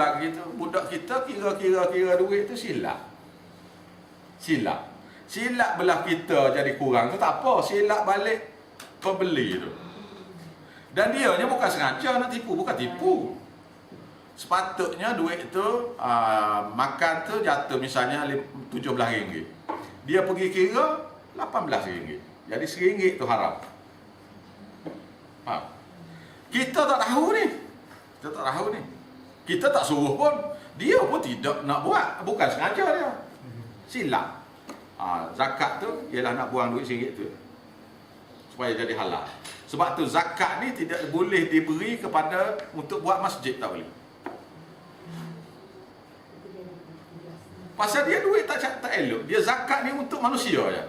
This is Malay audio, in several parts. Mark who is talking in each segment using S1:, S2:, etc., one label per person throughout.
S1: lagi tu, budak kita kira duit tu silap. Silap belah kita jadi kurang tu tak apa, silap balik pembeli tu. Dan dia nya bukan sengaja nak tipu, bukan tipu. Sepatutnya duit tu makan tu jatuh misalnya RM17. Dia pergi kira RM18. Jadi RM1 tu haram. Kita tak tahu ni. Kita tak suruh pun. Dia pun tidak nak buat. Bukan sengaja dia. Silap. Zakat tu ialah nak buang duit RM1 tu supaya jadi halal. Sebab tu zakat ni tidak boleh diberi kepada untuk buat masjid, tak boleh. Pasal dia duit tak elok. Dia zakat ni untuk manusia je.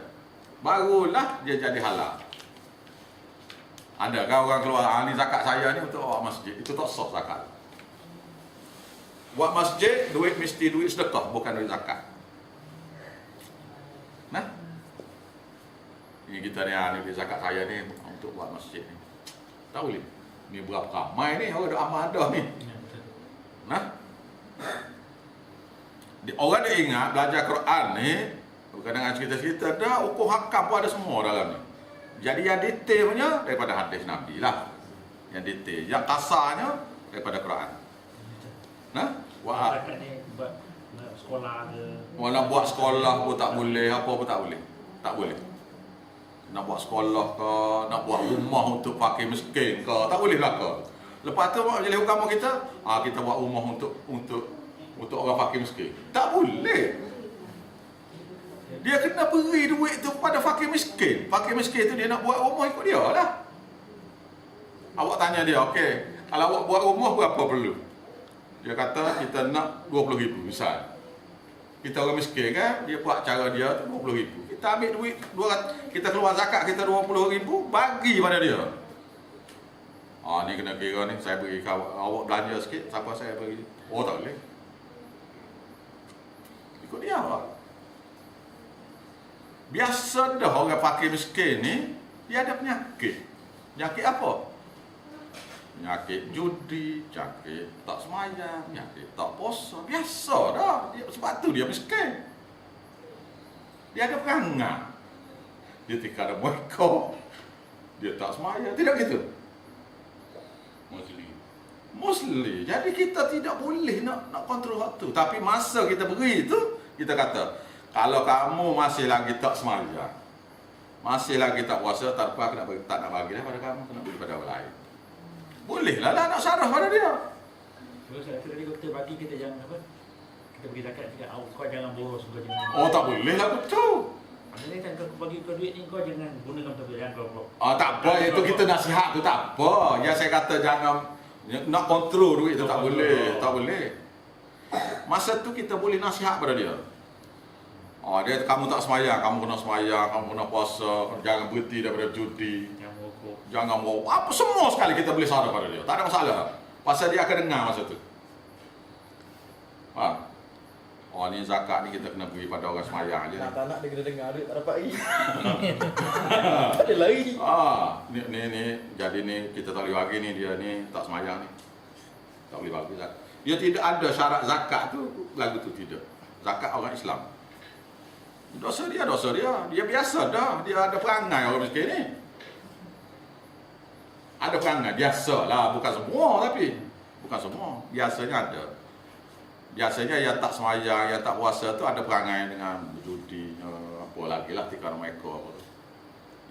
S1: Barulah dia jadi halal. Ada kan orang keluar, ni zakat saya ni untuk buat masjid. Itu tak sah zakat. Buat masjid, duit mesti duit sedekah, bukan duit zakat. Nah, ini kita ni, duit zakat saya ni untuk buat masjid ni. Tak boleh. Ni berapa ramai ni, orang dah amal dah ni. Nah, orang dia ingat belajar Quran ni, kadang-kadang cerita-cerita dah, hukum hakam pun ada semua dalam ni. Jadi yang detailnya daripada hadis Nabi lah. Yang detail, yang kasarnya daripada Quran. Nah, buat
S2: sekolah ke.
S1: Nak buat sekolah pun tak boleh, apa pun tak boleh. Tak boleh. Nak buat sekolah ke, nak buat rumah untuk fakir miskin ke, tak boleh lah ke. Lepas tu jadi hukum kita, kita buat rumah untuk orang fakir miskin. Tak boleh. Dia kena beri duit tu pada fakir miskin. Fakir miskin tu dia nak buat rumah ikut dia lah. Awak tanya dia, okey, kalau awak buat rumah berapa perlu? Dia kata kita nak 20,000 misal. Kita orang miskin kan, dia buat cara dia tu 20,000. Kita ambil duit 200, kita keluar zakat kita 20,000, bagi pada dia. Ni kena kira ni, saya beri awak belanja sikit, siapa saya bagi. Oh tak boleh. Ikut dia lah. Biasa dah orang fakir miskin ni, dia ada penyakit. Penyakit apa? Penyakit judi, penyakit tak semayang, penyakit tak puasa. Biasa dah. Sebab tu dia miskin. Dia ada perangai. Dia tinggal ada mereka. Dia tak semayang. Tidak gitu. Muslim. Jadi kita tidak boleh nak kontrol waktu. Tapi masa kita beri itu, kita kata, kalau kamu masih lagi tak semayang, masih lagi tak puasa, tak apa, tak nak bagi dah pada kamu, kena beri pada orang lain. Boleh lah nak sarah pada dia.
S2: Terus saya tadi kata bagi kita jangan apa? Kita bagi zakat juga. Kau jangan boros, kau jangan.
S1: Oh tak boleh lah, betul.
S2: Maksudnya kan kau bagi kau duit ni, kau jangan gunakan untuk jangan kau.
S1: Tak apa, itu kita nasihat tu tak apa. Yang saya kata jangan nak kontrol duit tu tak boleh, tak boleh. Masa tu kita boleh nasihat pada dia. Dia kamu tak semayang, kamu kena semayang, kamu kena puasa, jangan berhenti daripada judi. Jangan mau apa semua sekali kita boleh saran pada dia. Tak ada masalah. Pasal dia akan dengar masa tu. Ni zakat ni kita kena beri pada orang semayang aja.
S3: Tak nak dia kena dengar duit tak dapat lagi. Tak ada lagi.
S1: Ni jadi ni kita tak boleh bagi ni, dia ni tak semayang ni. Tak boleh bagi zakat. Dia tidak ada syarat zakat tu, lagu tu tidak. Zakat orang Islam. Dosa dia. Dia biasa dah. Dia ada perangai orang miskin ni. Ada perangai, biasalah, bukan semua tapi. Bukan semua, biasanya ada. Biasanya yang tak semayang, yang tak puasa tu ada perangai dengan judi, apa lagi lah, tikar mereka.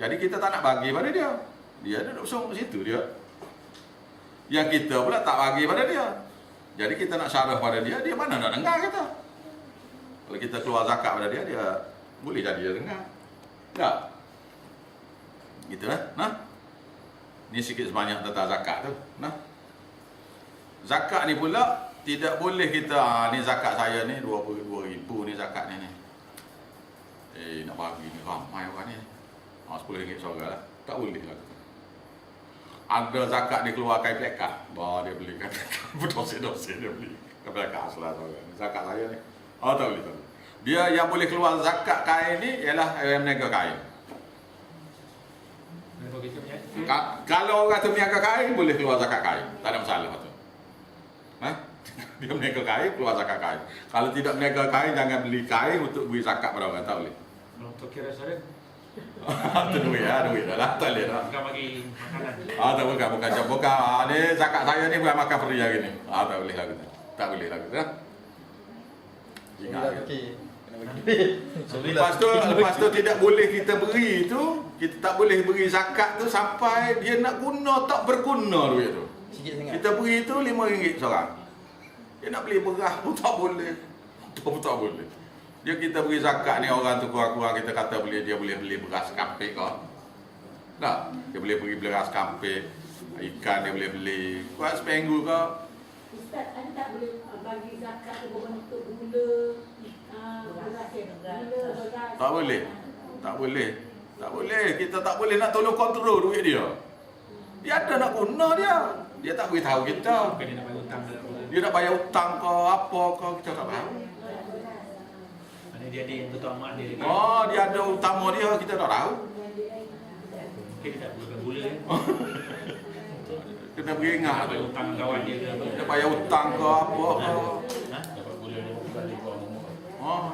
S1: Jadi kita tak nak bagi pada dia. Dia duduk sungguh situ dia. Yang kita pula tak bagi pada dia. Jadi kita nak syarah pada dia, dia mana nak dengar kita. Kalau kita keluar zakat pada dia, dia boleh jadi dia dengar. Tak? Gitu lah. Nah. Ni sikit sebanyak tentang zakat tu. Nah. Zakat ni pula tidak boleh kita ni zakat saya ni 22,000 ni zakat ni. Nak bagi ni ramai orang ni. RM10 seorang lah. Tak boleh lah. Ada zakat dia keluar kai plekat. Dia belikan berdosa-dosa dia beli. Kai plekat asal seorang. Zakat saya ni. Tak boleh. Dia yang boleh keluar zakat kain ni ialah yang meniaga kain. Kalau orang tu meniaga kain boleh keluar zakat kain. Tak ada masalah tu. Dia berniaga kain, keluar zakat kain. Kalau tidak berniaga kain, jangan beli kain untuk beri zakat pada orang, tak boleh.
S2: Kalau untuk kira saya,
S1: Itu duit dah lah, tak boleh dah.
S2: bukan bagi makanan.
S1: Tak bukan jam buka. Ni zakat saya ni bukan makan free hari ni. Tak boleh lah kita. Tak boleh lah kita.
S3: Kena
S1: Ingat.
S3: bagi. Kena bagi.
S1: Lepas tu tidak boleh kita beri tu, kita tak boleh beri zakat tu sampai dia nak guna tak berguna duit tu.
S3: Sikit sangat.
S1: Kita beri tu RM5 seorang. Dia nak beli beras pun tak boleh. Tak boleh. Dia kita beri zakat ni orang tu kurang-kurang kita kata dia boleh beli beras kampik kau. Tak? Dia boleh beli beras kampik, ikan dia boleh beli. Kuat seminggu kau.
S4: Ustaz, ada tak boleh bagi zakat tu berbentuk gula, beras, beras?
S1: Tak boleh. Tak boleh. Tak boleh. Kita tak boleh nak tolong kontrol duit dia. Dia ada nak guna dia. Dia tak beritahu kita.
S2: Bukan dia nak bagi hutang ke apa.
S1: Dia nak bayar hutang kau apa kau kita tak tahu.
S2: Mana dia ada yang betul amat dia lagi.
S1: Oh, dia ada utama dia kita tak tahu.
S2: Mungkin dia tak boleh gula kan.
S1: Kena beringat
S2: Nak bagi
S1: tu.
S2: hutang kawan dia ke apa.
S1: Dia bayar hutang kau apa kau.
S2: Ha?
S5: Dapat gula dia balik buang rumah.
S1: Oh.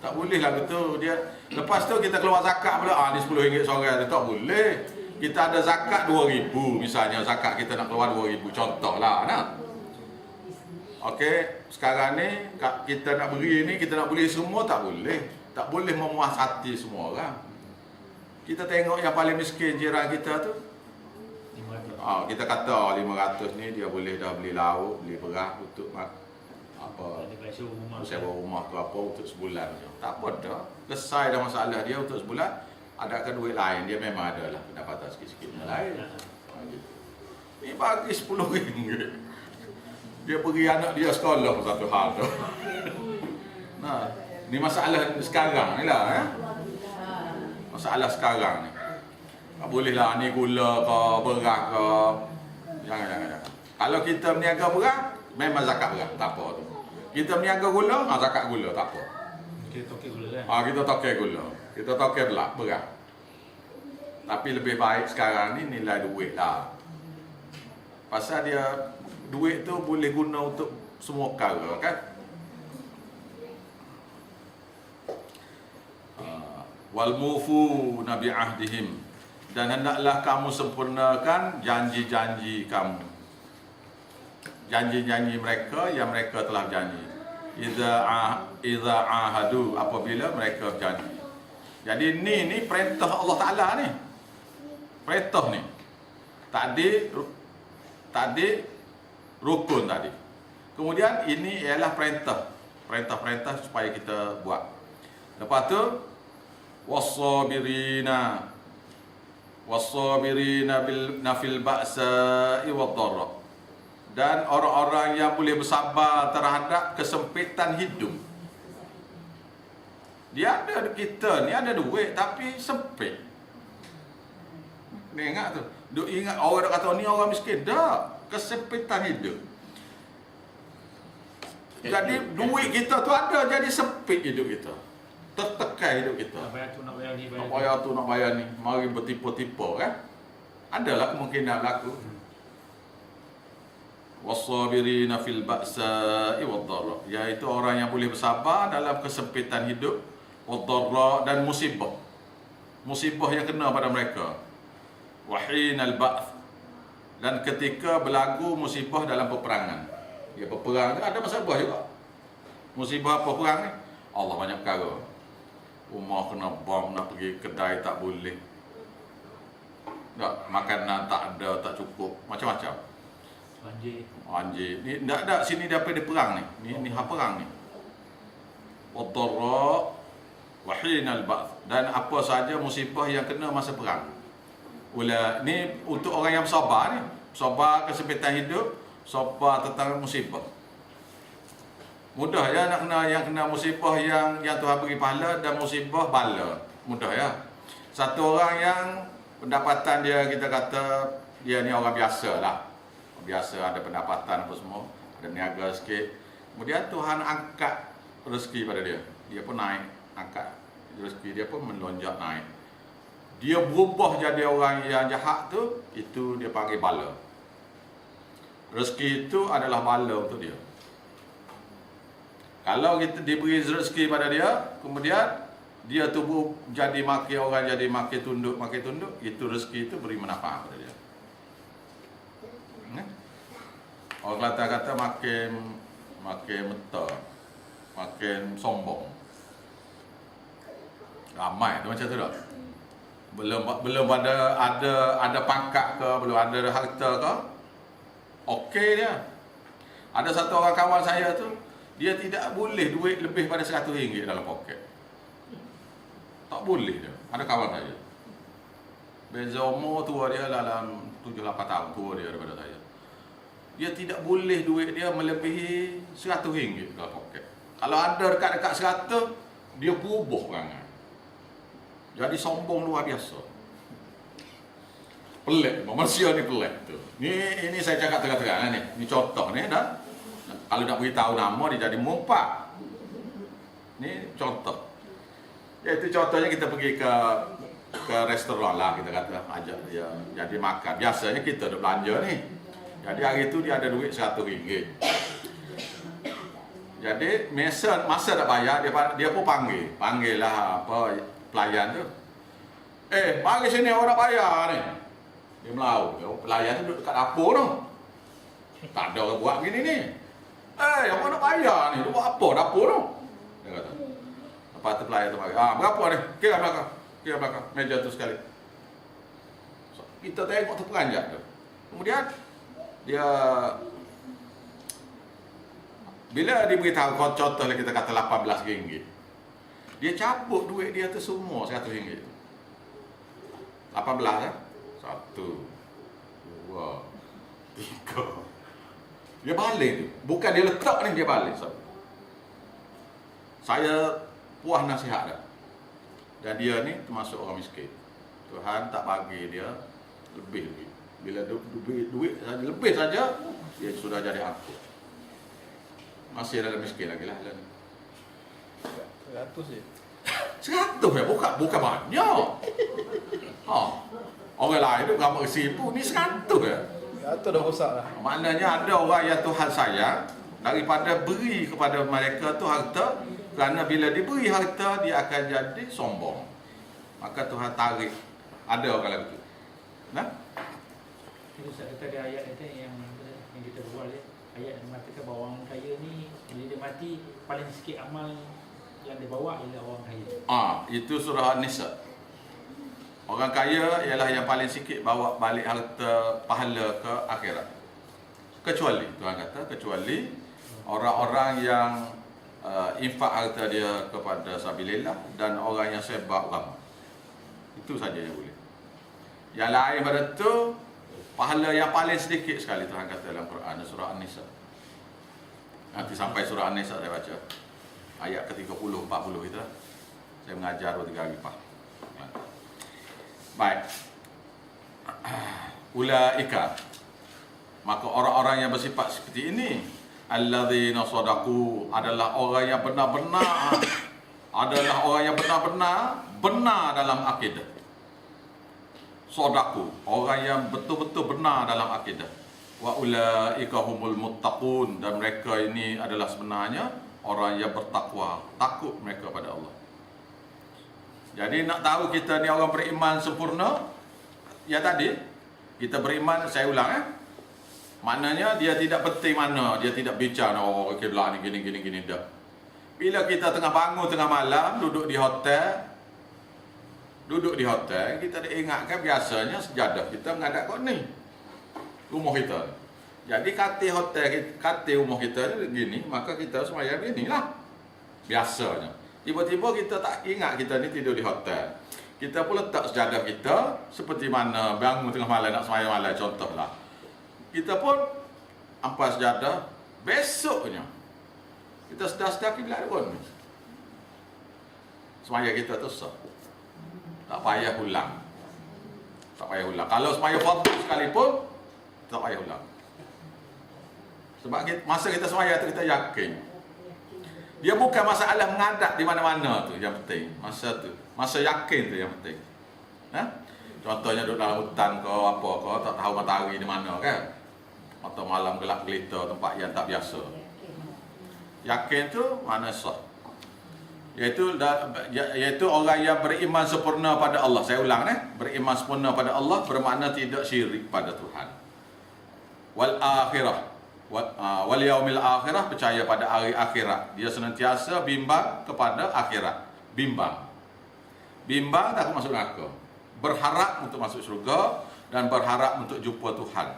S1: Tak boleh lah betul dia. Lepas tu kita keluar zakat pula. Ni RM10 seorang dia tak boleh. Kita ada zakat 2,000 misalnya zakat kita nak keluar 2,000 contohlah nah. Okey, sekarang ni kita nak beri ni kita nak beli semua tak boleh. Tak boleh memuas hati semua orang. Kita tengok yang paling miskin jiran kita tu. Kita kata 500 ni dia boleh dah beli lauk, beli beras untuk apa
S2: Ada bayar rumah.
S1: sewa rumah ke apa untuk sebulan. Tak apa dah. Selesai dah masalah dia untuk sebulan. Adakah duit lain dia memang ada lah pendapatan sikit-sikit yang lain. Gitu. Ni bagi RM10. Dia pergi anak dia sekolah pun satu hal tu. Nah, ni masalah sekarang ni lah Masalah sekarang ni. Tak boleh lah ni gula ke beras ke. Jangan. Kalau kita berniaga beras, memang zakat beras, tak apa tu. Kita berniaga gula, zakat gula, tak apa.
S2: Kita tokek gula kan.
S1: Kita tokek gula. Kita tokek beras. Tapi lebih baik sekarang ni nilai duit lah. Pasal dia duit tu boleh guna untuk semua perkara kan. Wal mufu nabi ahdihim, dan hendaklah kamu sempurnakan janji-janji kamu. Janji-janji mereka yang mereka telah janji. Iza ahadu, apabila mereka berjanji. Jadi ni perintah Allah Taala ni. Perintah ni. Tadi rukun tadi. Kemudian ini ialah perintah supaya kita buat. Lepas tu was-sabirina bil nafil ba'sa'i wad-dharra, dan orang-orang yang boleh bersabar terhadap kesempitan hidup. Dia ada kita ni ada duit tapi sempit. Ni ingat tu. Duk ingat orang dak kata ni orang miskin. Dak, kesempitan hidup. Jadi duit kita tu ada jadi sempit hidup kita. Tertekan hidup kita.
S2: Nak bayar tu, nak bayar ni,
S1: Nak bayar tu, nak bayar ni. Mari bertipu-tipu kan. Adalah kemungkinan berlaku. Was-sabirina fil ba'sa'i wad-dharra, iaitu orang yang boleh bersabar dalam kesempitan hidup, wad-dharra, dan musibah. Musibah yang kena pada mereka. Wa hinal ba'th, dan ketika berlaku musibah dalam peperangan. Ya, peperang ada musibah juga. Musibah apa perang ni? Allah banyak perkara. Rumah kena bom, nak pergi kedai tak boleh. Tak, makanan tak ada, tak cukup, macam-macam. Banjir. Ni tak ada sini dapat dia perang ni. Ni perang ni. Wadharra wa hinal ba'th, dan apa saja musibah yang kena masa perang. Ni untuk orang yang bersabar ni. Sabar kesempitan hidup, sabar tentang musibah. Mudah ya nak kena musibah yang Tuhan beri pahala, dan musibah bala. Mudah ya. Satu orang yang pendapatan dia, kita kata dia ni orang biasa lah. Biasa ada pendapatan apa semua, ada niaga sikit. Kemudian Tuhan angkat rezeki pada dia. Dia pun naik, angkat rezeki dia pun melonjak naik. Dia berubah jadi orang yang jahat tu, itu dia panggil bala. Rezeki itu adalah bala untuk dia. Kalau kita diberi rezeki pada dia, kemudian dia tubuh jadi makin orang, jadi makin tunduk, itu rezeki itu beri manfaat pada dia. Orang Kelantan kata makin meta, makin sombong. Ramai tu macam tu tak? Belum ada pangkat ke, belum ada harta ke, okey dia. Ada satu orang kawan saya tu, dia tidak boleh duit lebih pada RM100 dalam poket. Tak boleh dia. Ada kawan saya. Beza umur tua dia dalam 7-8 tahun tua dia daripada saya. Dia tidak boleh duit dia melebihi RM100 dalam poket. Kalau ada dekat-dekat 100, dia bubuh perangai. Jadi sombong luar biasa. Pelik, manusia ni pelik tu. Ini saya cakap terang-terang ni. Ni contoh ni dah. Kalau nak beritahu nama dia jadi mumpak. Ni contoh. Iaitu contohnya kita pergi ke restoran lah, kita kata ajak dia jadi makan. Biasanya kita duk belanja ni. Jadi hari tu dia ada duit RM100. Jadi masa nak bayar dia pun panggil lah apa pelayan tu. Mari sini orang nak bayar ni. Dia melau. Pelayan tu duduk dekat dapur tu. Tak ada orang buat gini ni. Orang nak bayar ni. Dia buat apa dapur tu? Dia kata. Lepas tu pelayan tu bagi. Berapa ni? Kira belakang. Meja tu sekali. So, kita tengok tu peranjat tu. Kemudian dia bila diberitahu contohnya kita kata RM18, dia cabut duit dia tu semua RM100. 18 kan? 1, 2, 3. Dia balik tu. Bukan dia letak ni, dia balik. Saya puas nasihat dah. Dan dia ni termasuk orang miskin. Tuhan tak bagi dia lebih. Bila duit saja lebih saja, dia sudah jadi angkuh. Masih dalam miskin lagi lah.
S3: 100 je.
S1: 100 ya, bukan banyak. Orang lain tu gambar RM1,000, ni 100 ya.
S3: 100 dah rosak lah.
S1: Maknanya ada orang yang Tuhan sayang, daripada beri kepada mereka tu harta, kerana bila diberi harta dia akan jadi sombong. Maka Tuhan tarik. Ada orang lagi tu. Nah?
S2: Itu saya kata ada ayat kata yang kita buat ayat yang mengatakan bahawa orang kaya ni bila dia mati paling sikit amal yang dia bawa ialah orang kaya.
S1: Itu surah An-Nisa. Orang kaya ialah yang paling sikit bawa balik harta pahala ke akhirat. Kecuali Tuhan kata orang-orang yang infak harta dia kepada sabilillah dan orang yang sebab agama. Itu saja yang boleh. Yang lain pada tu pahala yang paling sedikit sekali Tuhan kata dalam Quran surah An-Nisa. Nanti sampai surah An-Nisa saya baca ayat ke-30 40 itu. Saya mengajar 2-3 hari lepas. Baik. Ulaika, maka orang-orang yang bersifat seperti ini alladzina sadaqu adalah orang yang benar-benar benar dalam akidah. Sodaku, orang yang betul-betul benar dalam akidah. Wa ulaika humul muttaqun, dan mereka ini adalah sebenarnya orang yang bertakwa, takut mereka pada Allah. Jadi nak tahu kita ni orang beriman sempurna, ya tadi kita beriman, saya ulang maknanya dia tidak penting mana, dia tidak bincang kiblat ni gini dah. Bila kita tengah bangun tengah malam duduk di hotel, kita diingatkan biasanya sejadah kita menghadap kat ni rumah kita. Jadi katil rumah kita ni gini, maka kita sembahyang beginilah biasanya. Tiba-tiba kita tak ingat kita ni tidur di hotel. Kita pun letak sejadah kita seperti mana bangun tengah malam nak sembahyang malam contohlah. Kita pun ampas sejadah, besoknya kita sedar-sedar kiblat pun. Sembahyang kita tu sah. Tak payah ulang. Kalau sembahyang fardu sekalipun tak payah ulang. Sebab masa kita sembahyang tu kita yakin. Dia bukan masalah menghadap di mana-mana tu yang penting. Masa yakin tu yang penting. Contohnya duduk dalam hutan ke apa ke, tak tahu matahari di mana kan. atau malam gelap gelita, tempat yang tak biasa. Yakin tu mana sah? Iaitu orang yang beriman sempurna pada Allah. Saya ulang beriman sempurna pada Allah bermakna tidak syirik pada Tuhan. Wal akhirah, wal yaumil akhirah, percaya pada hari akhirat. Dia senantiasa bimbang kepada akhirat. Bimbang takut masuk neraka, berharap untuk masuk syurga dan berharap untuk jumpa Tuhan.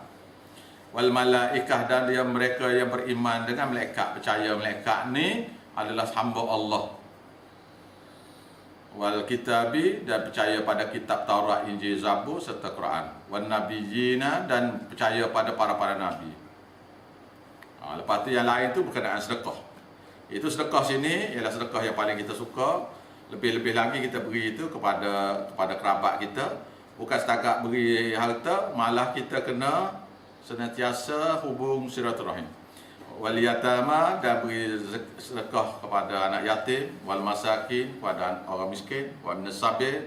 S1: Wal malaikah, dan dia mereka yang beriman dengan malaikat, percaya malaikat ni adalah hamba Allah. Wal kitabi, dan percaya pada kitab Taurat, Injil, Zabur serta Quran. Wan nabiyina, dan percaya pada para nabi. Lepas tu yang lain tu berkenaan sedekah. Itu sedekah sini ialah sedekah yang paling kita suka. Lebih-lebih lagi kita beri itu kepada kerabat kita. Bukan setakat beri harta, malah kita kena senantiasa hubung silaturahim. Wal yatama, dan beri sedekah kepada anak yatim. Wal masakin, kepada orang miskin. Wal nasabil,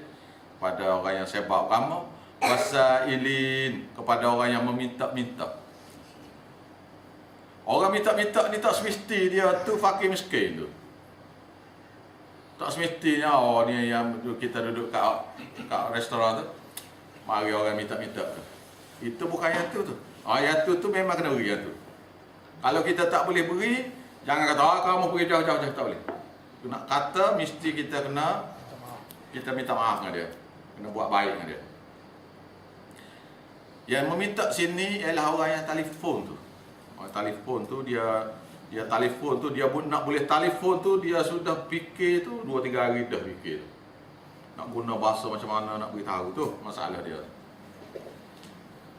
S1: kepada orang yang sebab agama. Wasailin, kepada orang yang meminta-minta. Orang minta-minta ni tak semesti dia tu fakir miskin tu. Tak semestinya ni yang kita duduk kat restoran tu, mari orang minta-minta tu. Itu bukan yang tu. Yang tu memang kena beri yang tu. Kalau kita tak boleh beri, jangan kata kamu pergi jauh-jauh, tak boleh. Nak kata mesti kita minta maaf dengan dia. Kena buat baik dengan dia. Yang meminta sini ialah orang yang telefon tu. Orang telefon tu dia telefon tu, dia nak boleh telefon tu, dia sudah fikir tu 2-3 hari dah fikir. Nak guna bahasa macam mana nak beritahu tu masalah dia.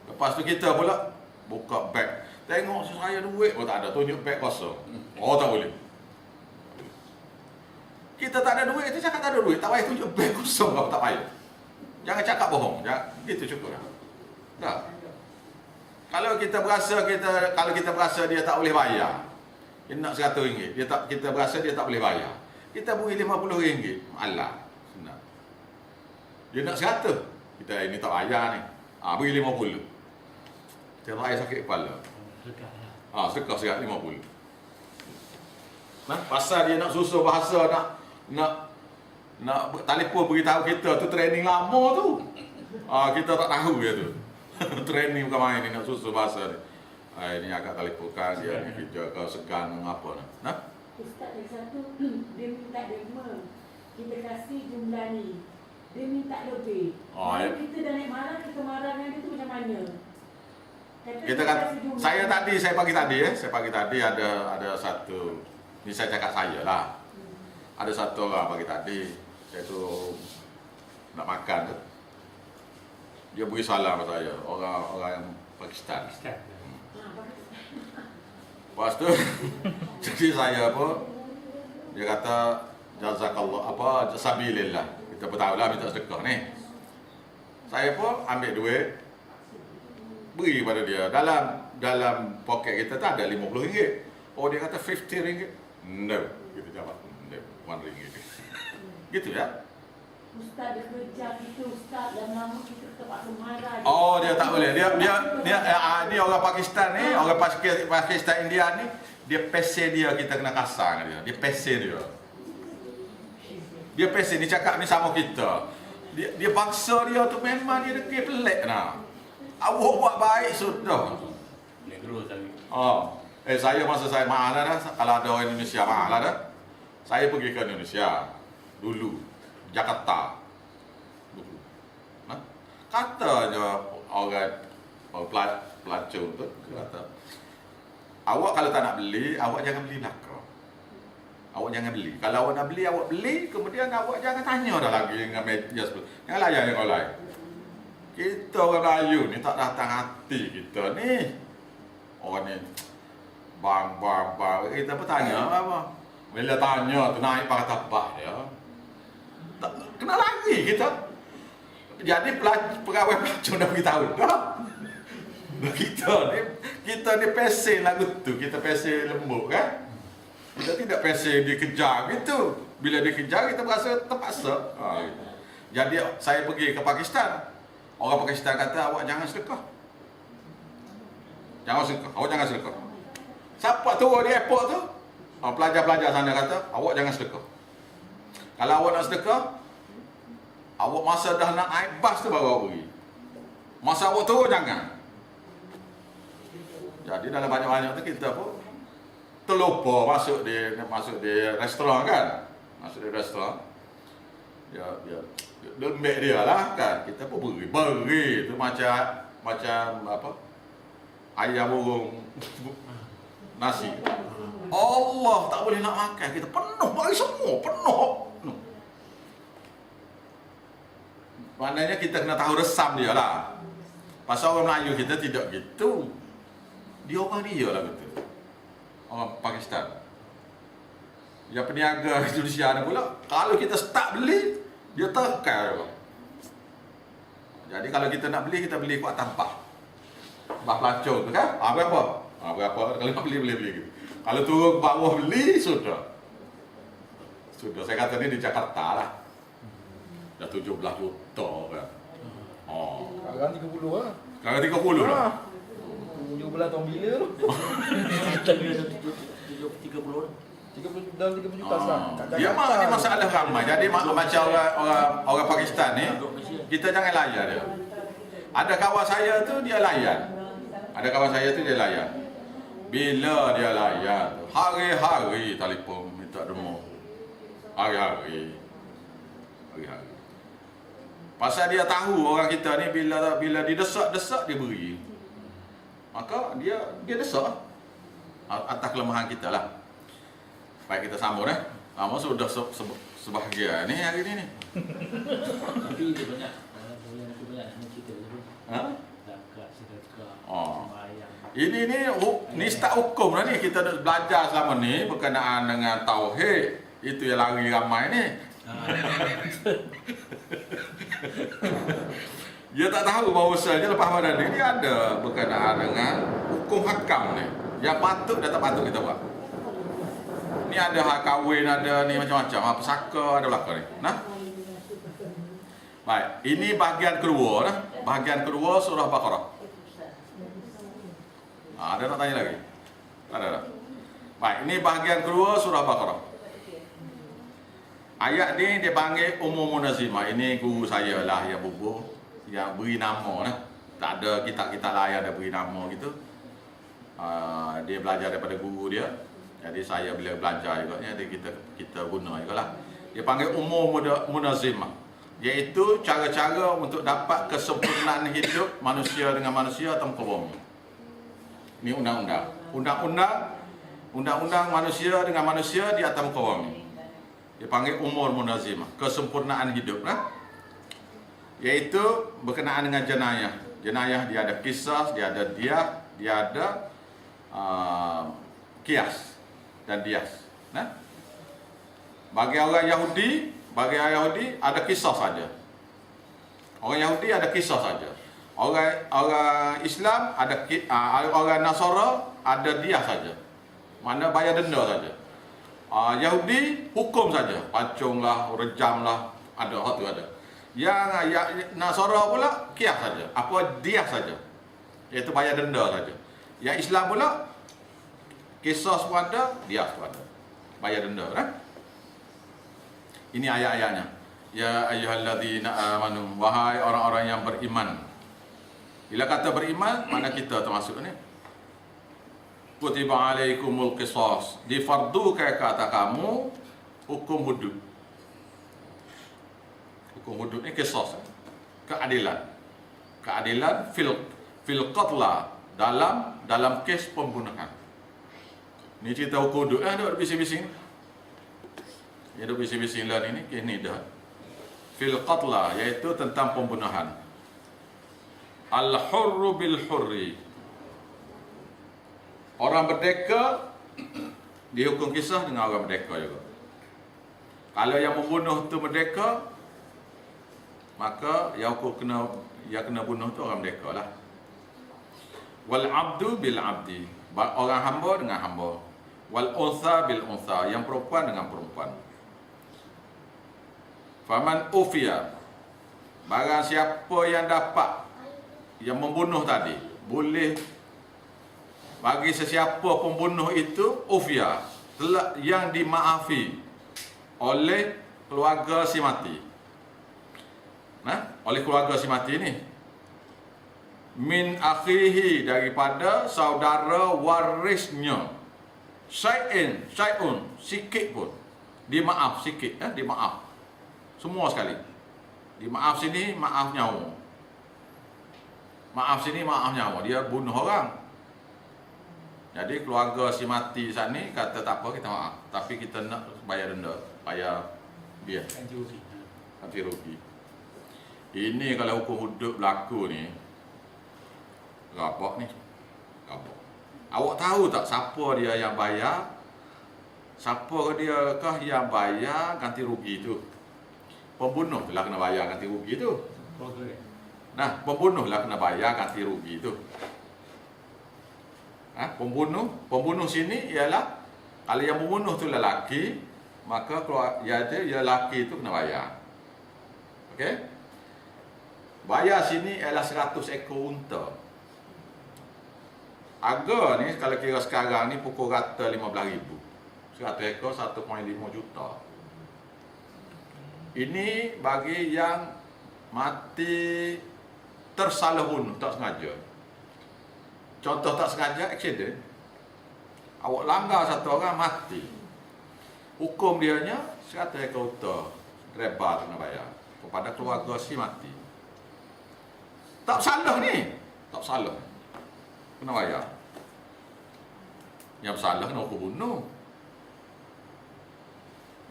S1: Lepas tu kita pula buka beg. Tengok saya duit tak ada, tunjuk beg kosong. Tak boleh. Kita tak ada duit, kita cakap tak ada duit, tak payah tunjuk beg kosong, tak payah. Jangan cakap bohong, gitu cukup dah. Tak. Kalau kita berasa dia tak boleh bayar, dia nak RM100, kita berasa dia tak boleh bayar, kita beri RM50. Alah, senang. Dia nak RM100, kita ini tak bayar ni. Beri RM50. Dia raya sakit kepala. Sedekah siap RM50. Pasal dia nak susun bahasa, nak telefon beritahu kita tu training lama tu. Kita tak tahu dia tu. Training bukan main ni, nak susun bahasa ni. Ini agak telefonkan dia ni kerja kau segan apa nah.
S4: Ustaz yang satu dia minta derma. Kita kasih jumlah ni. Dia minta lebih. Kalau kita dah naik marah, kita marah dengan dia tu macam mana?
S1: Kita kata saya pagi tadi ada satu, ni saya cakap saya lah. Ada satu orang pagi tadi, saya tu nak makan tu. Dia beri salam pada saya, orang Pakistan. Lepas tu jadi saya dia kata jazakallah sabilillah. Kita bertahu lah minta sedekah ni. Saya pun ambil duit, beri pada dia. Dalam poket kita tak ada RM50. Dia kata RM50. No, kita jawab no, RM1. Gitu ya.
S4: Ustaz dia kerja kita, Ustaz, dan lama kita terpaksa marah.
S1: Dia tak boleh. Dia orang Pakistan ni, orang Pakistan India ni, dia pesen dia, kita kena kasar dengan dia. Dia pesen dia. Dia pesen, dia cakap ni sama kita. Dia bangsa dia tu memang dia dekik pelik nah. Awak buat baik sudah.
S5: Negro tadi.
S1: Saya masa saya mahal dah. Kalau ada orang Indonesia mahal dah. Saya pergi ke Indonesia dulu. Jakarta. Katanya orang pelacur tu kata, awak kalau tak nak beli, awak jangan beli belakang. Awak jangan beli. Kalau awak nak beli, awak beli. Kemudian awak jangan tanya dah lagi dengan media sebelah. Jangan layan dengan orang lain. Kita orang Melayu ni tak datang hati kita ni. Orang ni bang. Kita bertanya apa? Bila tanya tu naik pakai tapak dia. Kena lagi kita. Jadi pegawai pelacur dah beritahu. Kita ni pesen lagu tu. Kita pesen lembut kan. Kita tidak pesen dia kejar gitu. Bila dia kejar kita berasa terpaksa. Jadi saya pergi ke Pakistan. Orang Pakistan kata awak jangan sedekah. Jangan sedekah. Awak jangan sedekah. Siapa turun di airport tu? Pelajar-pelajar sana kata, awak jangan sedekah. Kalau awak nak sedekah, awak masa dah nak naik bas tu baru awak pergi. Masa awak turun jangan. Jadi dalam banyak-banyak tu kita pun terlupa masuk di restoran kan. Masuk di restoran. Ya lembek dia lah kan. Kita pun beri tu macam apa? Ayam burung nasi. Allah tak boleh nak makan. Kita penuh bagi semua, penuh. Maknanya kita kena tahu resam dia lah. Pasal orang Melayu kita tidak gitu. Dia orang dia lah gitu. Orang Pakistan. Yang peniaga Indonesia ni pula, kalau kita start beli, dia tekan. Jadi kalau kita nak beli, kita beli kuat tanpa. Bah pelacur tu kan? Berapa? Berapa? Kalau nak beli gitu. Kalau turun ke bawah beli, sudah. Saya kata ni di Jakarta lah. Dah 17 juta kan.
S3: Sekarang 30 lah.
S1: Sekarang 30 dah.
S3: 17 tahun bila tu? 30 dalam 30 juta sah.
S1: Dia ni masalah ramai. Jadi macam orang Pakistan ni, kita jangan layan dia. Ada kawan saya tu dia layan. Bila dia layan, hari-hari telefon minta demo. Hari-hari. Pasal dia tahu orang kita ni bila didesak-desak dia beri. Maka dia desak atas kelemahan kita lah. Baik, kita sambung Lama sudah sebahagia ni hari ni.
S2: Tapi dia banyak cerita tu. Zakat, sedekah, sembahyang.
S1: Ini start hukum lah ni. Kita dah belajar selama ni berkenaan dengan tauhid. Itu yang lari ramai ni. Dia tak tahu bahawasanya lepas Ramadan ni dia ada berkenaan dengan hukum hakam ni. Yang patut dan tak patut kita buat. Ni ada hak kahwin, ada ni macam-macam. Pesaka ada belakang ni. Nah. Baik, ini bahagian kedua lah. Bahagian kedua surah Baqarah. Ada nak tanya lagi? Ada. Baik, ini bahagian kedua surah Baqarah. Ayat ni dia panggil Ummul Munazimah. Ini guru saya lah yang bubuh, yang beri nama lah. Tak ada kitab-kitab lain ada beri nama gitu. Dia belajar daripada guru dia. Jadi saya bila belajar juga, jadi kita guna juga lah. Dia panggil Ummul Munazimah, iaitu cara-cara untuk dapat kesempurnaan hidup manusia dengan manusia atau muka bumi. Ini undang-undang. Undang-undang manusia dengan manusia di atas muka bumi. Dia panggil Ummul Munazimah, kesempurnaan hidup lah. Iaitu berkenaan dengan jenayah. Jenayah dia ada kisah, dia ada dia ada kias dan dias. Nah, bagi orang Yahudi ada kisah saja. Orang Yahudi ada kisah saja. Orang Islam ada orang Nasara ada dias saja. Mana bayar denda saja. Yahudi hukum saja, pacunglah, rejamlah, ada hak tu ada. Yang Nasara pula kias saja, apa dias saja. Iaitu bayar denda saja. Yang Islam pula kisah pun ada, dias pun ada. Bayar denda kan? Ini ayat-ayatnya. Ya ayyuhalladzina amanu, wahai orang-orang yang beriman. Bila kata beriman, mana kita termasuk ni? Kutiba alaikumul qisas, difardukan ke atas kamu hukum hudud. Hukum hudud ni qisas, keadilan. Keadilan fil qatla, dalam kes pembunuhan. Ni cerita hukum hudud duk bising-bising. Dia duk bising-bising lah ni kes ni dah. Fil qatla, iaitu tentang pembunuhan. Al-hurru bil hurri, orang merdeka dihukum kisah dengan orang merdeka juga. Kalau yang membunuh tu merdeka, maka yang kena bunuh tu orang merdeka lah. Wal abdu bil abdi, orang hamba dengan hamba. Wal untha bil untha, yang perempuan dengan perempuan. Faman ufiya, barang siapa yang dapat, yang membunuh tadi, boleh bagi sesiapa pembunuh itu ufia, telah yang dimaafi oleh keluarga si mati. Nah, oleh keluarga si mati ni, min akhihi, daripada saudara warisnya, syai'un, sikit pun, dimaaf sikit, dimaaf semua sekali. Dimaaf sini maaf nyawa, maaf sini maaf nyawa, dia bunuh orang. Jadi keluarga si mati saat ni kata tak apa, kita maaf, tapi kita nak bayar denda, bayar dia ganti rugi. Ini kalau hukum hidup berlaku ni, rabak ni, rabak. Awak tahu tak siapa dia yang bayar? Siapa dia kah yang bayar ganti rugi tu? Pembunuh telah kena bayar ganti rugi tu. Nah, pembunuh lah kena bayar ganti rugi tu. Pembunuh sini ialah kalau yang membunuh tu lelaki, maka ya lelaki tu kena bayar. Okey? Bayar sini ialah 100 ekor unta. Harga ni kalau kira sekarang ni pukul rata 15,000. 100 ekor 1.5 juta. Ini bagi yang mati tersalah bunuh, tak sengaja. Contoh tak sengaja, accident. Awak langgar satu orang mati. Hukum dianya 100 ekor unta, reba kena bayar kepada keluarga si mati. Tak salah ni, tak salah, kena bayar. Yang salah kena hukum bunuh.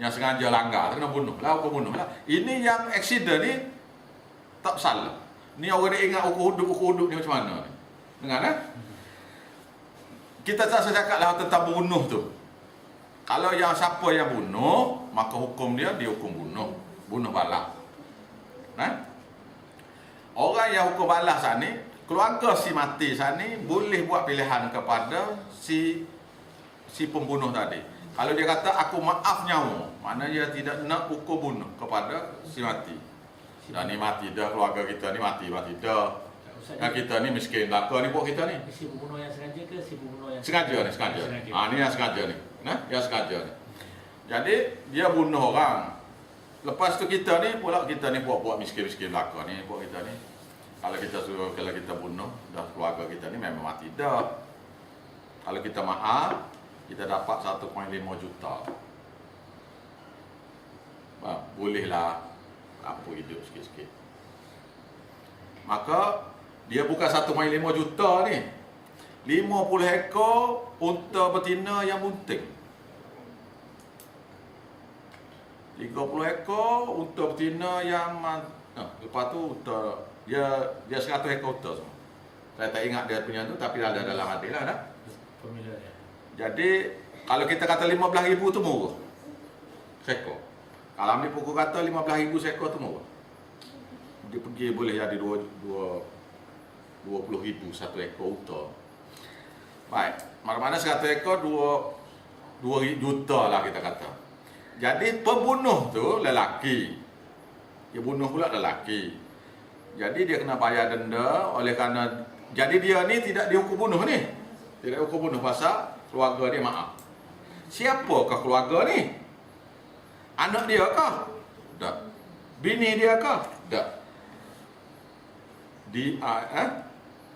S1: Yang sengaja langgar kena bunuh lah, hukum bunuh lah. Ini yang accident ni tak salah. Ni orang dia ingat hukum hidup ni macam mana ni. Dengar kan? Kita tak cakap lah tentang bunuh tu. Kalau yang siapa yang bunuh, maka hukum dia hukum bunuh, bunuh balas. Nah, orang yang hukum balas saat ni, keluarga si mati saat ni boleh buat pilihan kepada si pembunuh tadi. Kalau dia kata aku maaf nyawa, maknanya dia tidak nak hukum bunuh kepada si mati. Dan ni mati dah, keluarga kita ni mati dah. Yang kita ni miskin belaka ni buat kita ni.
S2: Si pembunuh yang sengaja ke si pembunuh yang
S1: sengaja ni, sengaja. Ni yang sengaja ni. Nah, yang sengaja ni. Jadi dia bunuh orang. Lepas tu kita ni pula buat miskin-miskin belaka ni buat kita ni. Kalau kita bunuh dah keluarga kita ni memang mati dah. Kalau kita maaf, kita dapat 1.5 juta. Bolehlah apa hidup sikit-sikit. Maka dia bukan 1.5 juta ni, 50 ekor unta betina yang bunting, 30 ekor unta betina yang lepas tu unta dia 100 ekor unta semua. Saya tak ingat dia punya tu, tapi ada dalam hati lah dah. Jadi kalau kita kata 15,000 tu murah sekor. Kalau ambil pukul kata 15,000 sekor tu murah. Dia pergi boleh jadi 20,000 satu ekor unta. Baik, mana-mana 100 ekor 2 juta lah kita kata. Jadi pembunuh tu lelaki. Dia bunuh pula lelaki. Jadi dia kena bayar denda oleh kerana jadi dia ni tidak dihukum bunuh ni. Tidak dihukum bunuh pasal keluarga dia maaf. Siapakah keluarga ni? Anak dia kah? Tak. Bini dia kah? Tak.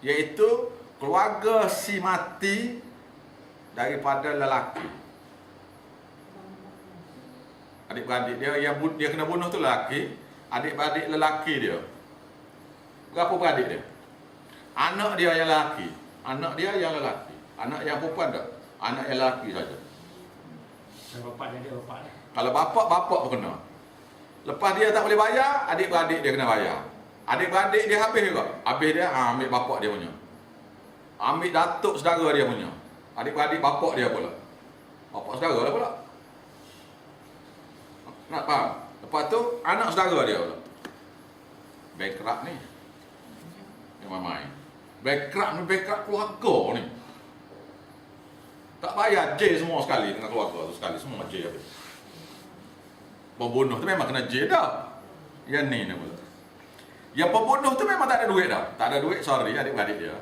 S1: Iaitu keluarga si mati daripada lelaki. Adik-beradik dia dia kena bunuh tu lelaki, adik-beradik lelaki dia. Berapa beradik dia? Anak dia yang lelaki, anak dia yang lelaki. Anak yang perempuan tak? Anak yang lelaki saja.
S2: Kalau bapak dia bapak lah.
S1: Kalau bapak pun kena. Lepas dia tak boleh bayar, adik-beradik dia kena bayar. Adik-beradik dia habis juga. Habis dia ambil bapak dia punya. Ambil datuk saudara dia punya. Adik-beradik bapak dia pula. Bapak saudara lah pula. Nak faham? Lepas tu anak saudara dia pula. Bankrupt ni. Yang main-main. Bankrupt keluarga ni. Tak bayar J semua sekali dengan keluarga tu sekali. Semua J habis. Pembunuh tu memang kena J dah. Yang ni pula. Yang pembunuh tu memang tak ada duit dah. Tak ada duit, sorry adik-beradik dia.